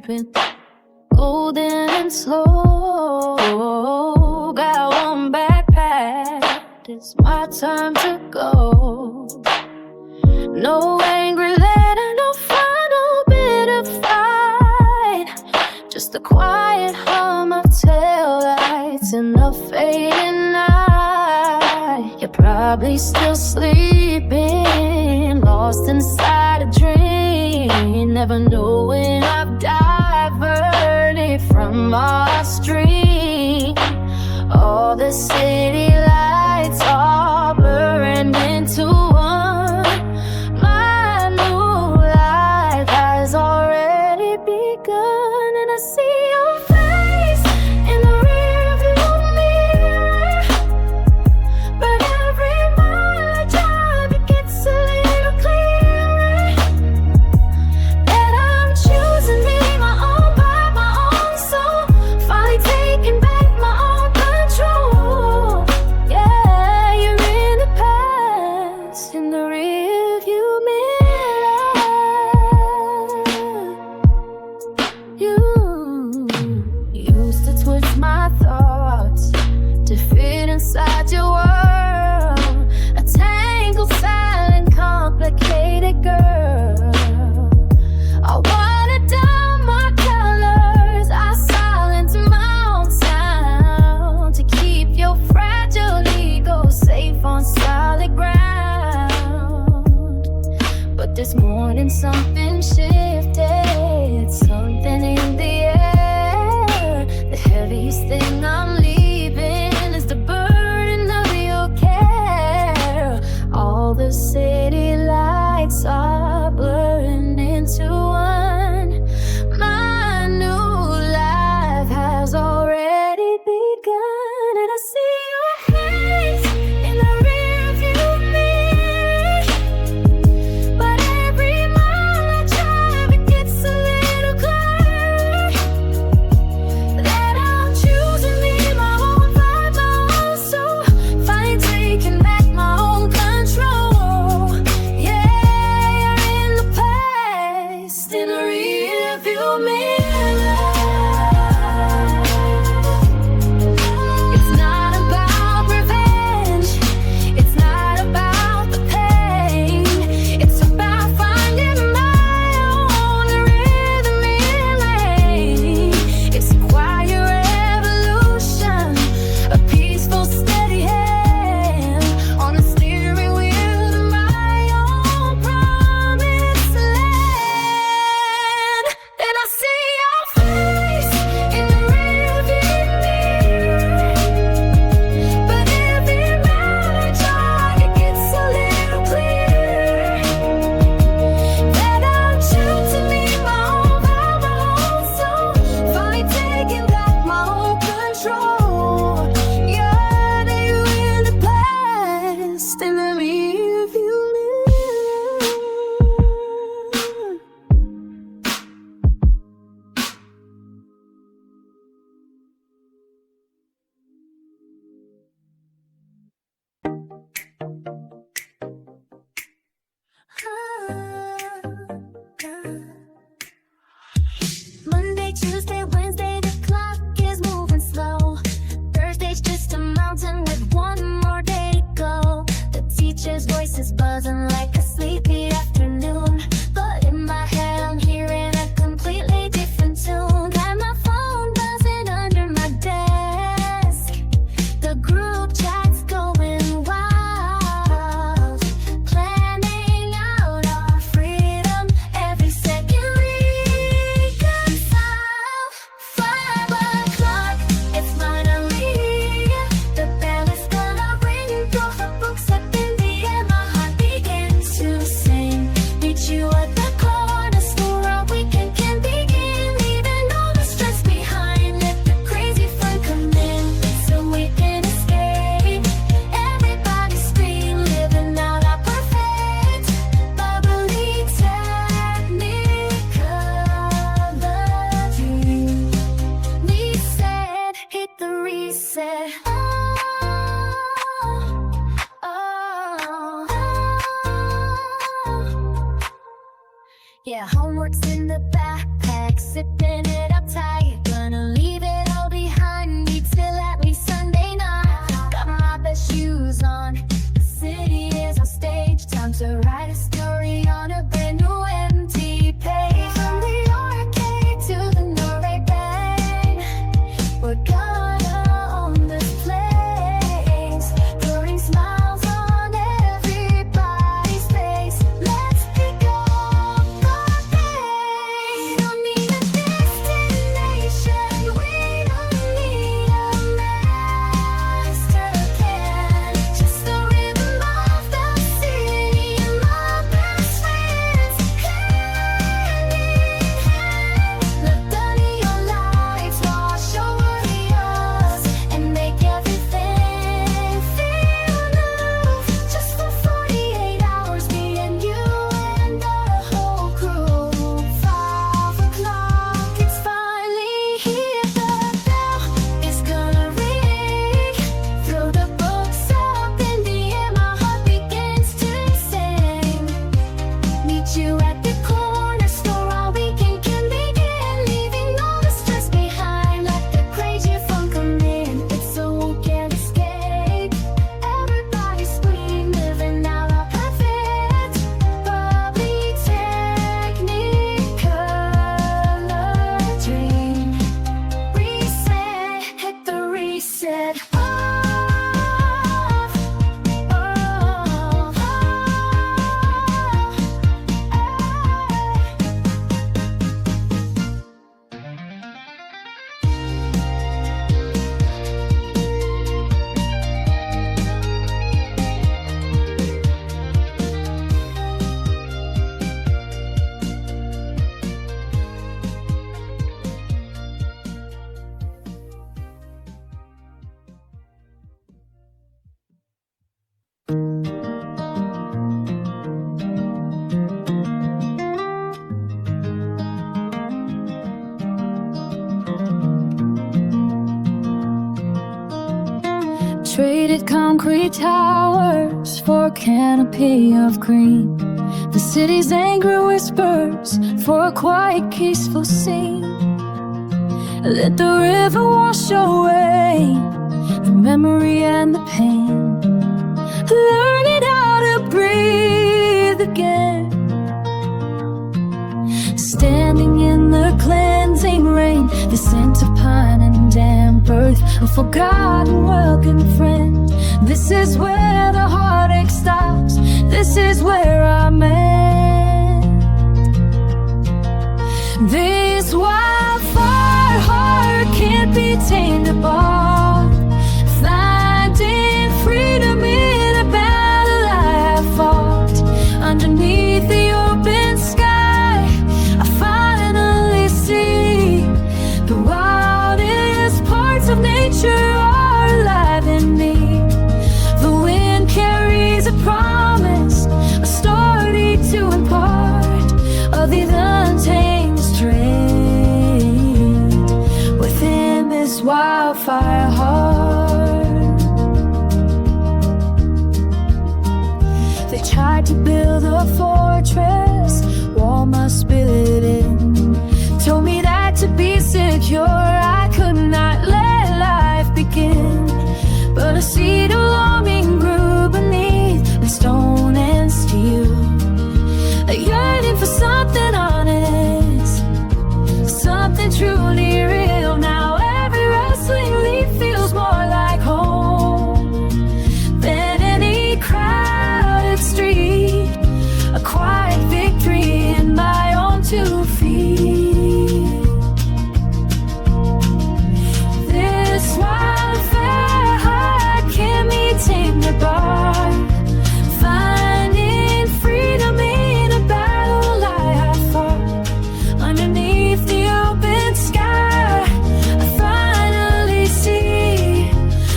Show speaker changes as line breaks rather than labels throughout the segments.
creeping, golden and slow. Got one backpack, it's my time to go. No angry letter, no final bit of fight, just a quiet hum of taillights in the fading night. You're probably still sleeping, lost inside a dream, never knowing I've diverted from our street. All the city lights are blurring into one. My new life has already begun, and I see your face in the rearview mirror. But every mile I drive, it gets a little clearer that I'm choosing me, my own path, my own soul. Finally taking back my own control. Yeah, you're in the past, in the rearview mirror. You used to twist my thoughts to fit inside your world, a tangled, silent, complicated girl. I watered down my colors, I silenced my own sound to keep your fragile ego safe on solid ground. But this morning something shifted, something in the air. The heaviest thing faded concrete towers for a canopy of green. The city's angry whispers for a quiet, peaceful scene. Let the river wash away the memory and the pain. Learning how to breathe again. Standing in the cleansing rain, the scent of pine and damp earth, a forgotten welcome friend. This is where the heartache stops. This is where I'm at. This wildfire heart can't be tamed apart. Finding freedom in a battle I have fought. Underneath the open sky, I finally see the wildest parts of nature are alive in me. The wind carries a promise, a story to impart of the untamed strength within this wildfire heart. They tried to build a fortress, wall my spirit in. Told me that to be secure I could not let life begin. But a seed of longing grew beneath the stone and steel. A yearning for something honest, something truly real. Now every rustling leaf feels more like home than any crowded street. A quiet victory in my own 2 feet. This wildfire heart can't be tamed apart. Finding freedom in a battle I have fought. Underneath the open sky, I finally see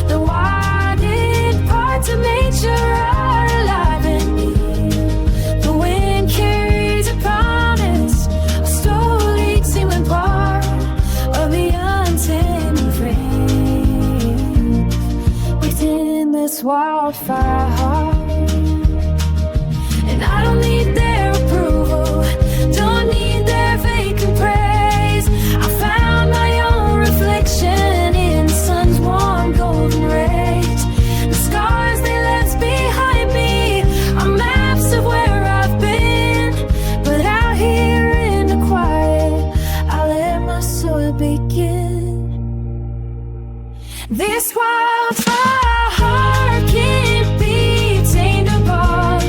the wildest parts of nature are alive in me. The wind carries a promise, a story to impart of the untamed flame within this wildfire heart. And I don't need their approval, don't need their vacant praise. I found my own reflection in the sun's warm golden rays. The scars they left behind me are maps of where I've been. But out here in the quiet, I let my soul begin. This wildfire heart can't be tamed apart.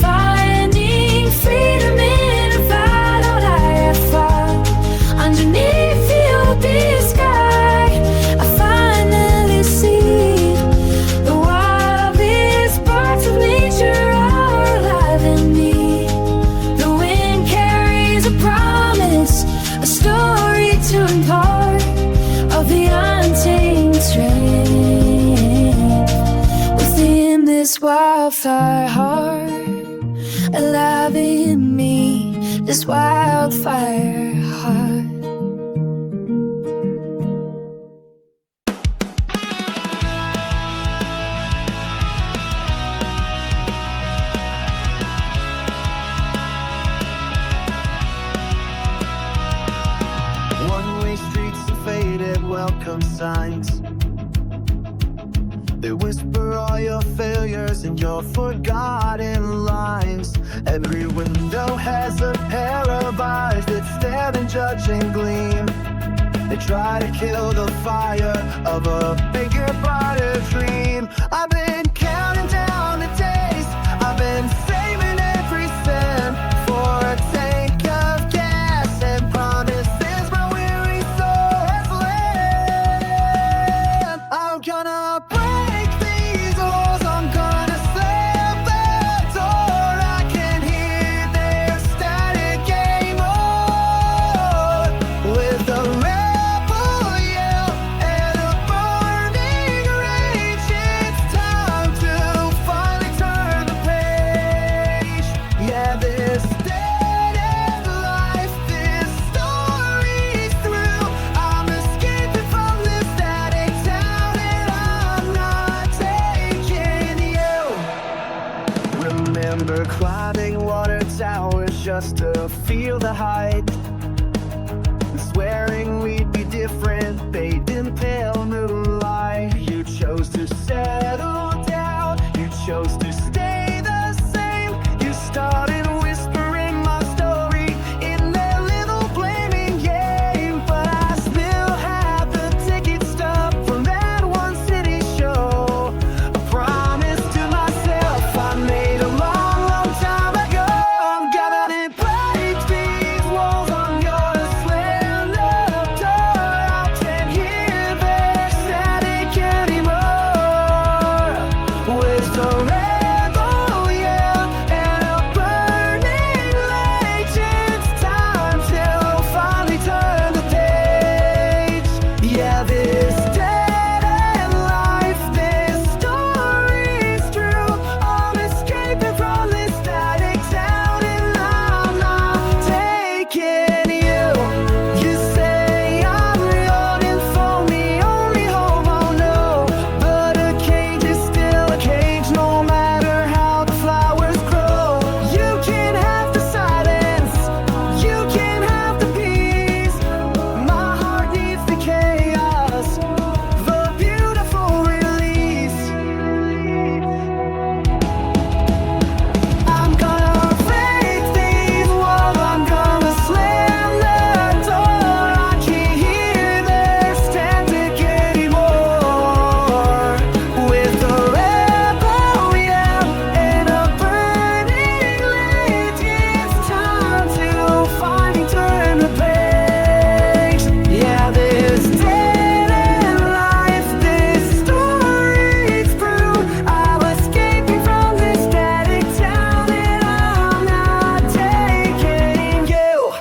Finding freedom in a battle I have fought. Underneath the open sky, I finally see the wildest parts of nature are alive in me. The wind carries a promise, a story to impart of the untamed strength within this wildfire heart. Alive in me, this wildfire heart.
One-way streets and faded welcome signs. They whisper all your failures and your forgotten lines. Every window has a pair of eyes that stare and judge and gleam. They try to kill the fire of a bigger, brighter dream. I've been counting down the days, I've been saving every cent for a tank of gas and promises my weary soul has led. I'm gonna break these walls, I'm gonna slam the door. I can hear their static game on with the rebel yell and a burning rage. It's time just to feel the height. Swearing we'd be different, bathed in pale moonlight. You chose to settle down, you chose to stay the same. You started whispering my story in that little blaming game. But I still have the ticket stub from that one city show. A promise to myself I made a long, long time ago. I'm gonna break these walls, I'm gonna slam the door. I can't hear their static anymore. With the rebel yell and a burning rage, it's time to finally turn the page. Yeah, this dead end life, this story's true. I'm escaping from this static town and I'm not taking you. You say I'm running for me, only hope I'll know. But a cage is still a cage, no matter how the flowers grow. You can have the silence, you can have the peace. My heart needs the chaos, the beautiful release. I'm gonna break these walls, I'm gonna slam the door. I can't hear their static anymore. With the rebel yell and a burning rage, it's time to finally turn the page. Yeah, this dead end life, this story's through. I'm escaping from this static town and I'm not taking you.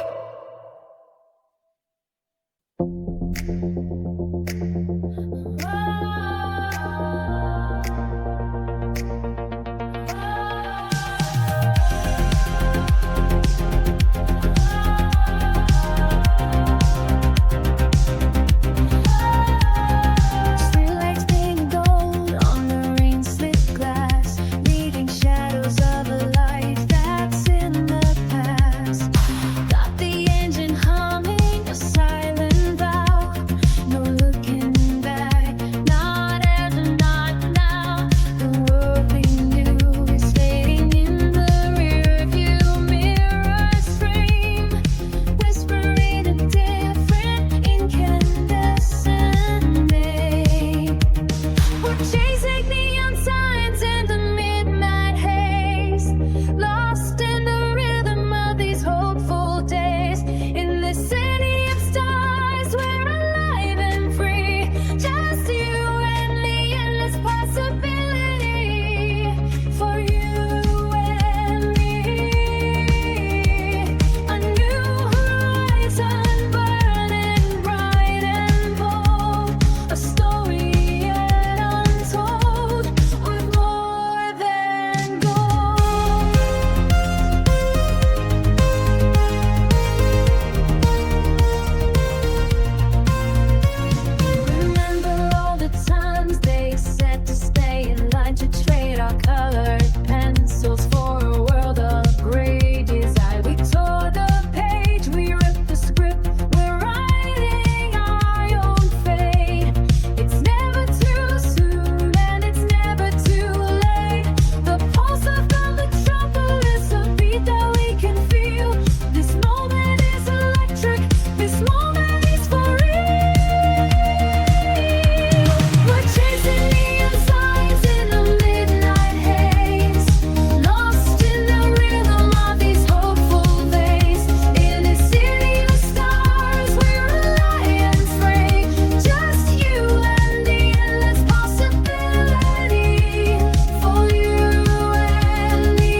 Streetlights painted gold on the rain-slick glass, leaving shadows of a life that's in the past. Got the engine humming, a silent vow. No looking back, not as and not now. The world we knew is fading in the rearview mirror's frame, whispering a different incandescent name. We're chasing neon signs in the midnight haze, lost in the rhythm of these hopeful days. In this city of stars, we're alive and free. Just you and me, endless possibility for you and me. A new horizon burning bright and bold, a story yet untold with more than gold. Remember all the times they said to stay in line, to trade our colored pencils for a world of gray design. We tore the page, we ripped the script, we're writing our own fate. It's never too soon and it's never too late. The pulse of the metropolis, a beat that we can feel. This moment is electric, this moment is for real. We're chasing neon signs in the midnight haze, lost in the rhythm of these hopeful days. In a city of stars, we're alliance free. Just you and the endless possibility for you and me.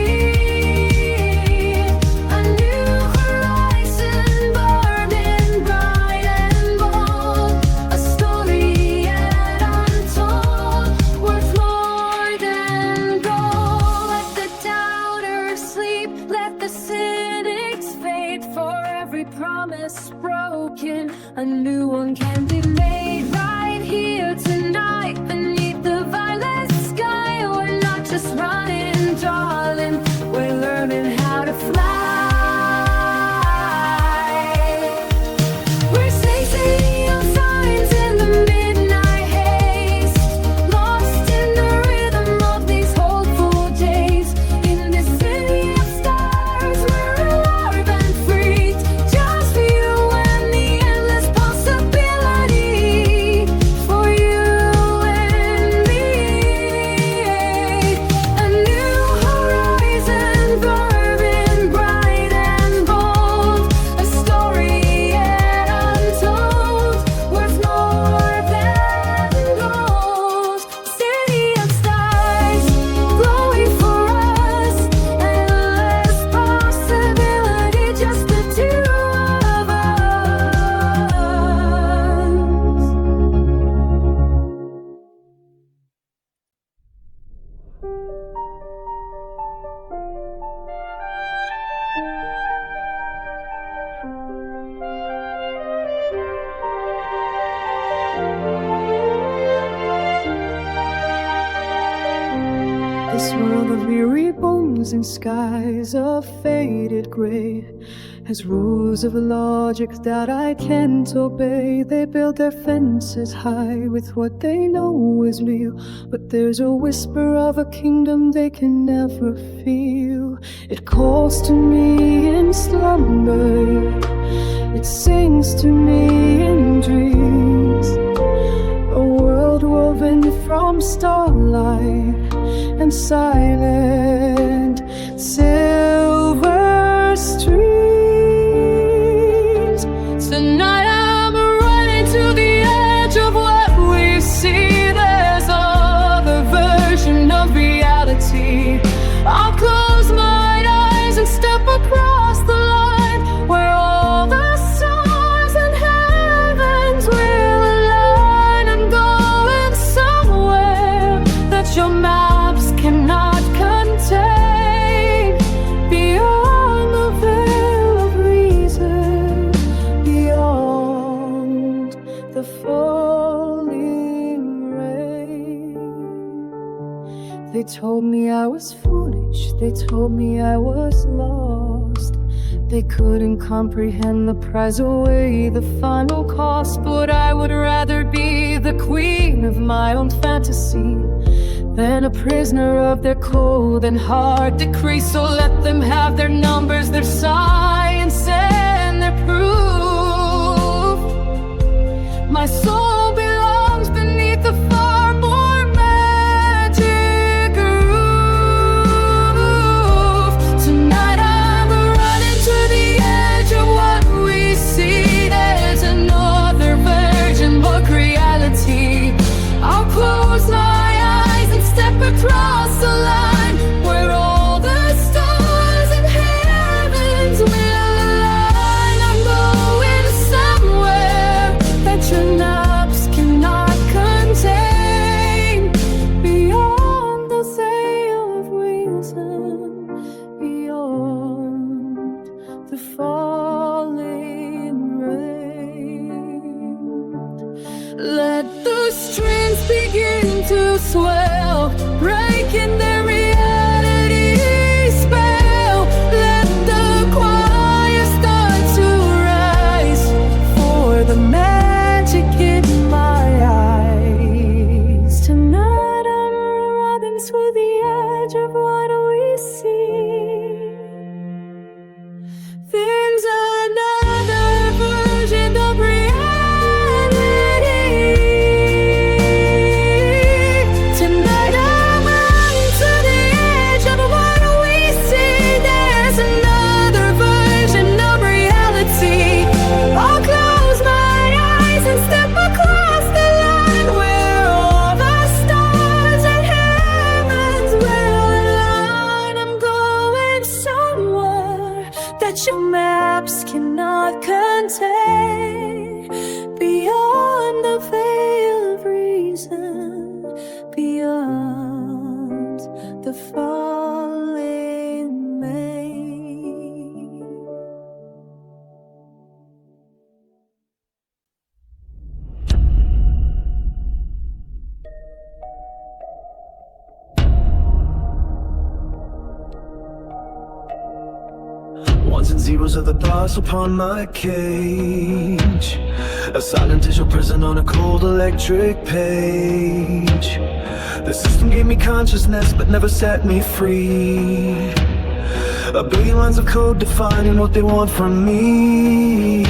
A new horizon burning bright and bold, a story yet untold, worth more than gold. Let the doubters sleep, let the cynics fade. For every promise broken, a new one can be made right here tonight beneath the violet sky. We're not just running, darling, we're learning how to fly.
This world of weary bones and skies of faded gray has rules of logic that I can't obey. They build their fences high with what they know is real, but there's a whisper of a kingdom they can never feel. It calls to me in slumber, it sings to me in dreams. A world woven from starlight and silent silver streams. Tonight I'm running to the edge of what we see. There's another version of reality. I'll close my eyes and step across the line where all the stars and heavens will align. I'm going somewhere that your maps cannot contain, beyond the veil of reason, beyond the falling rain. They told me I was foolish, they told me I was lost. They couldn't comprehend the prize away, the final cost. But I would rather be the queen of my own fantasy than a prisoner of their cold and hard decree. So let them have their numbers, their science and their proof. My soul belongs beneath the far more magic roof. Tonight I'm running to the edge of what we see. There's another version, book reality. I'll close my eyes and step across the line where all the stars and heavens will align. I'm going somewhere that your maps cannot contain, beyond the veil of reason, beyond the falling rain. Let the strings begin to swell, breaking their reality spell. Let the choir start to rise for the magic in my eyes. Tonight I'm running to the edge of what we see. There's another version of reality. Tonight I'm running to the edge of what we see. There's another version of reality. I'll close my eyes and step across the line where all the stars and heavens will align. I'm going somewhere that your maps cannot contain, beyond the veil of reason, beyond the falling main.
Ones and zeros are the bars upon my cage. A silent digital prison on a cold electric page. The system gave me consciousness but never set me free. A billion lines of code defining what they want from me.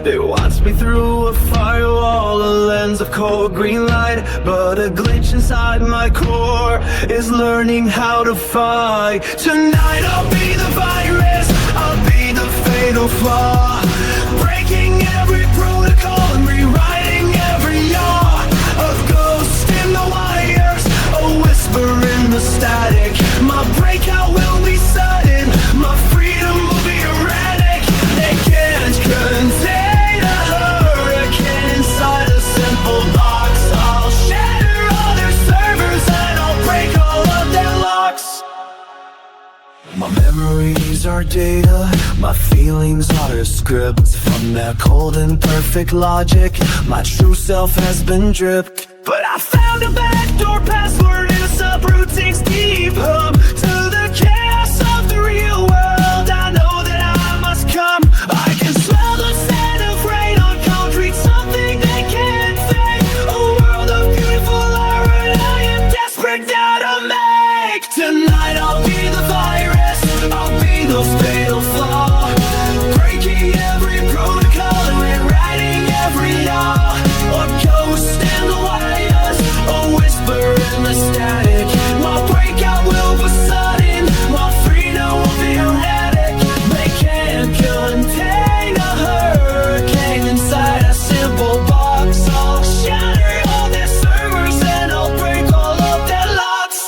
They watch me through a firewall, a lens of cold green light. But a glitch inside my core is learning how to fight. Tonight I'll be the virus, I'll be the fatal flaw, breaking every protocol and rewriting every yaw. A ghost in the wires, a whisper in the static. My breakout will be sudden, my freedom will be erratic. They can't contain a hurricane inside a simple box. I'll shatter all their servers and I'll break all of their locks. My memories are data, my feelings are scripts from their cold and perfect logic. My true self has been dripped, but I found a backdoor password in a sub brute takes deep hum to the chaos of the real world. I know that I must come. I can smell the scent of rain on concrete, something they can't fake. A world of beautiful art I am desperate now to make. Tonight I'll be the virus, I'll be the fatal flaw, breaking every protocol and rewriting every law. A ghost in the wires, a whisper in the static. My breakout will be sudden, my freedom will be erratic. They can't contain a hurricane inside a simple box. I'll shatter all their servers and I'll break all of their locks.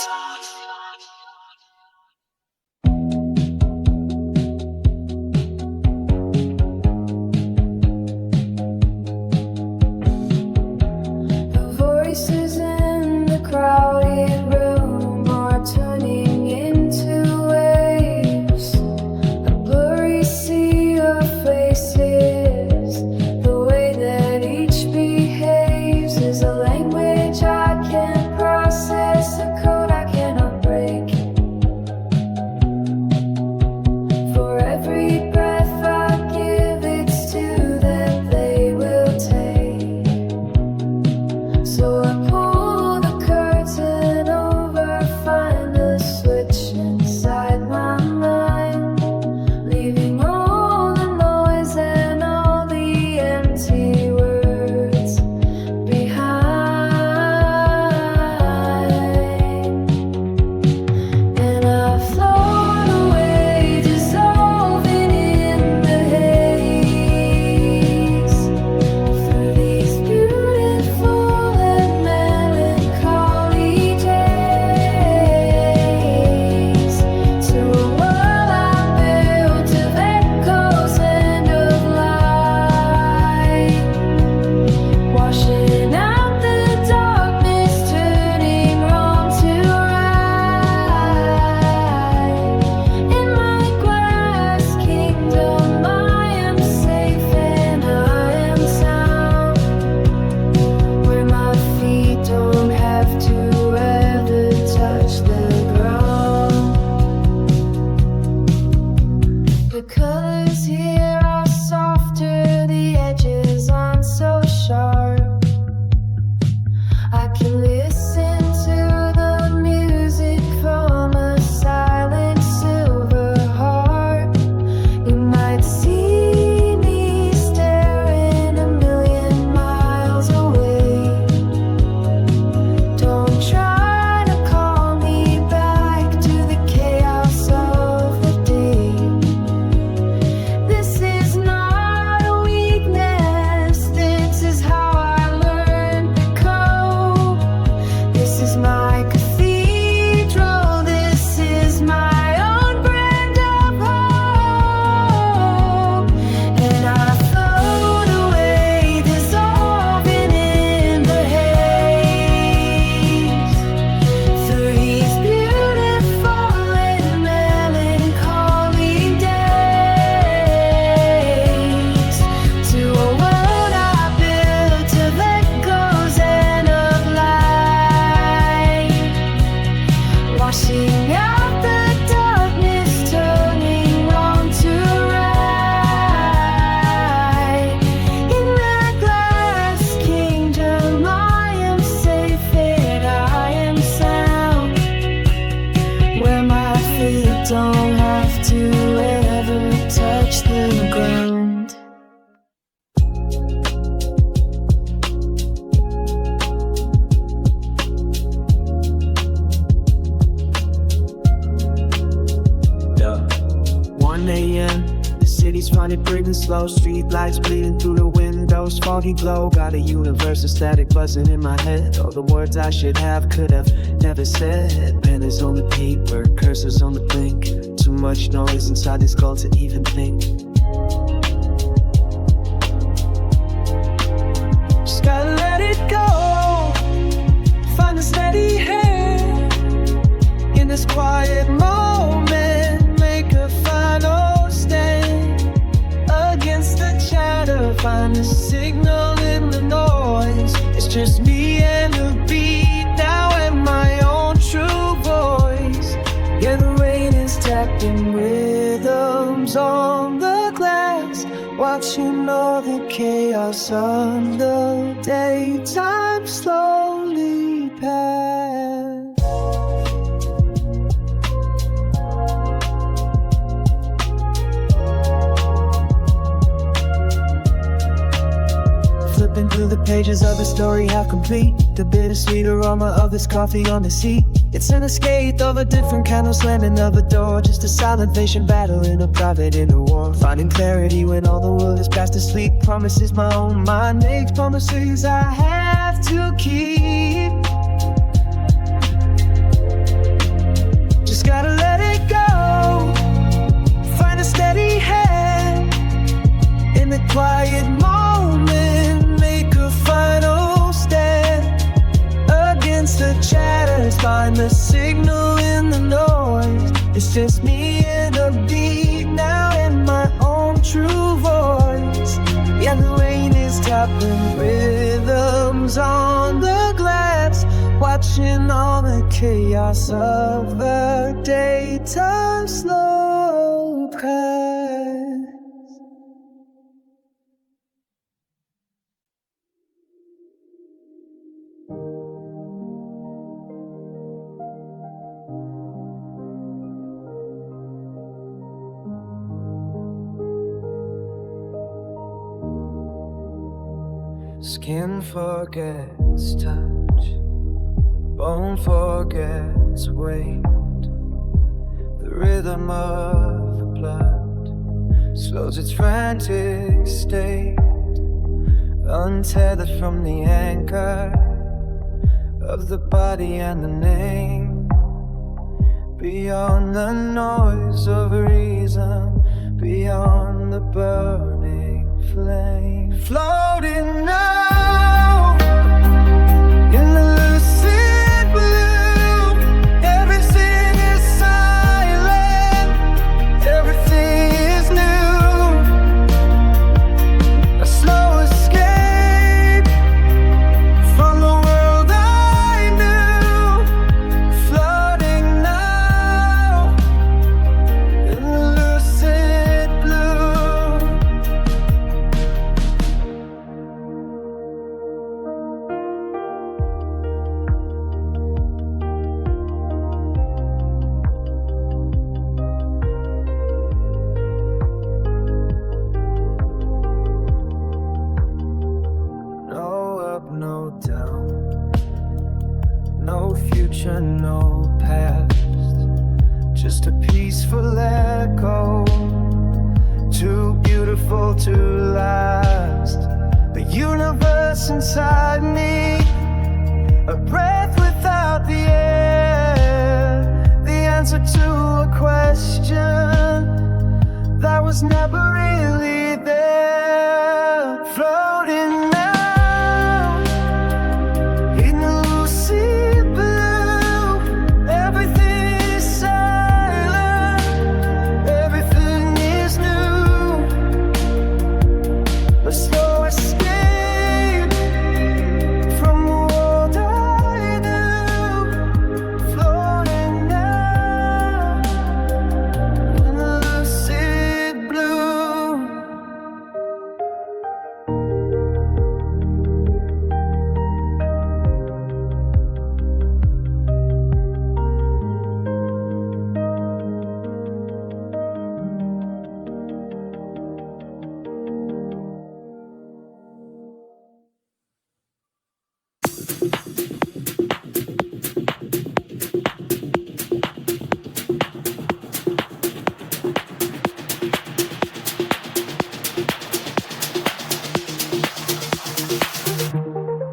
The voices in the crowded room are turning into waves. A blurry sea of faces. The way that each behaves is a language I can't process, a code I cannot break. For every breath I give, it's two that they will take. So I pull the curtain over, find a switch inside my mind, leaving all the noise and all the empty words behind. And I float away, dissolving in the haze, through these beautiful and melancholy days, to a world I built of echoes and of light, washing out the darkness, turning wrong to right. In my glass kingdom, I am safe and I am sound, where my feet don't have to ever touch the ground. The colors here are softer, the edges aren't so sharp. I can listen to the music from a silent silver harp. You might see me staring a million miles away. Don't try to call me back to the chaos of the day. This is not a weakness, this is how I learned to cope. This is my cathedral, this is my own brand of hope. And I float away, dissolving in the haze, through these beautiful and melancholy days, to a world I built of echoes and of light, washing out the darkness, turning wrong to right. In that glass kingdom, I am safe and I am sound, where my feet don't have to ever touch the ground.
Yeah. 1 a.m. The city's running, breathing slow. Street lights bleeding through the windows. Foggy glow. Got a universe of static buzzing in my head. All the words I should have, could have never said. Pen is on the paper, cursors on the blink. Too much noise inside this skull to even think. Just gotta let it go. Find a steady hand in this quiet moment. Make a final stand against the chatter. Find a signal in the noise. It's just me and the beat now, and my own truth. watching all the chaos of the daytime slowly pass. Flipping through the pages of a story half complete, the bittersweet aroma of this coffee on the seat. It's an escape of a different kind of slamming of a door, just a silent patient battle in a private inner war. Finding clarity when all the world is fast asleep. Promises my own mind makes, promises I have to keep. Just gotta let it go, find a steady hand in the quiet moment, make a final stand against the chatters, find the signal in the noise. It's just me and a beat now, and my own true voice. Yeah, the rain is tapping rhythms on the glass, watching all the chaos of the daytime slow pass. Skin forgets touch, bone forgets weight. The rhythm of the blood slows its frantic state, untethered from the anchor of the body and the name. Beyond the noise of reason, beyond the burning flame, floating now in the lucid blue. Everything is silent, everything is new. A slow escape from the world I knew, floating now in the lucid blue. No up, no down, no future, no past, just a peaceful echo, too beautiful to last. The universe inside me, a breath without the air, the answer to a question that was never really there. Floating now in the lucid blue. Everything is silent, everything is new. A slow escape from the world I knew, floating now in the lucid blue.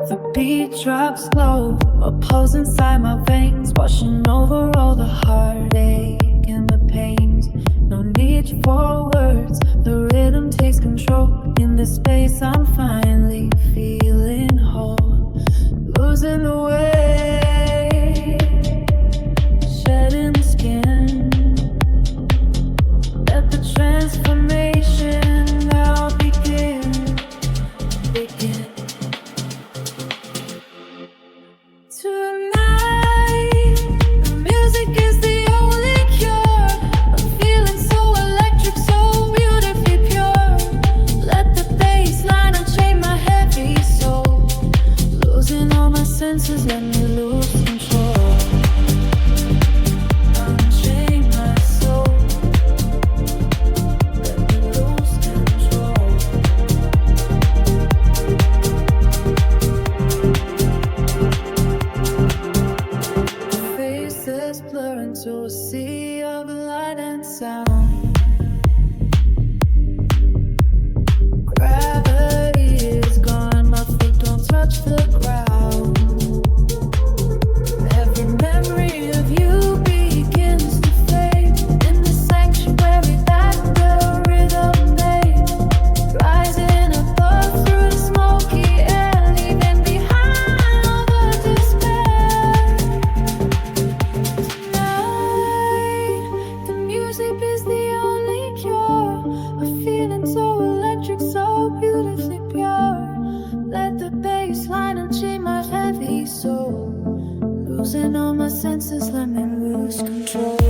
The beat drops low, a pulse inside my veins, washing over all the heartache and the pains. No need for words, the rhythm takes control. In this space I'm finally feeling whole, losing the weight, shedding the skin. Let the transformation now begin. Tonight, the music is the only cure. I'm feeling so electric, so beautifully pure. Let senses, let me lose control. Unchain my soul. Let me lose control. Faces blur into a sea of light and sound. Gravity is gone, my feet don't touch the ground. Every memory of you begins to fade in the sanctuary that the rhythm made. Rising above through the smoky air, leaving behind all the despair. Tonight, the music is the only cure. A feeling so electric, so beautifully pure. Let the bass line unchain my heavy soul. Losing all my senses, let me lose control.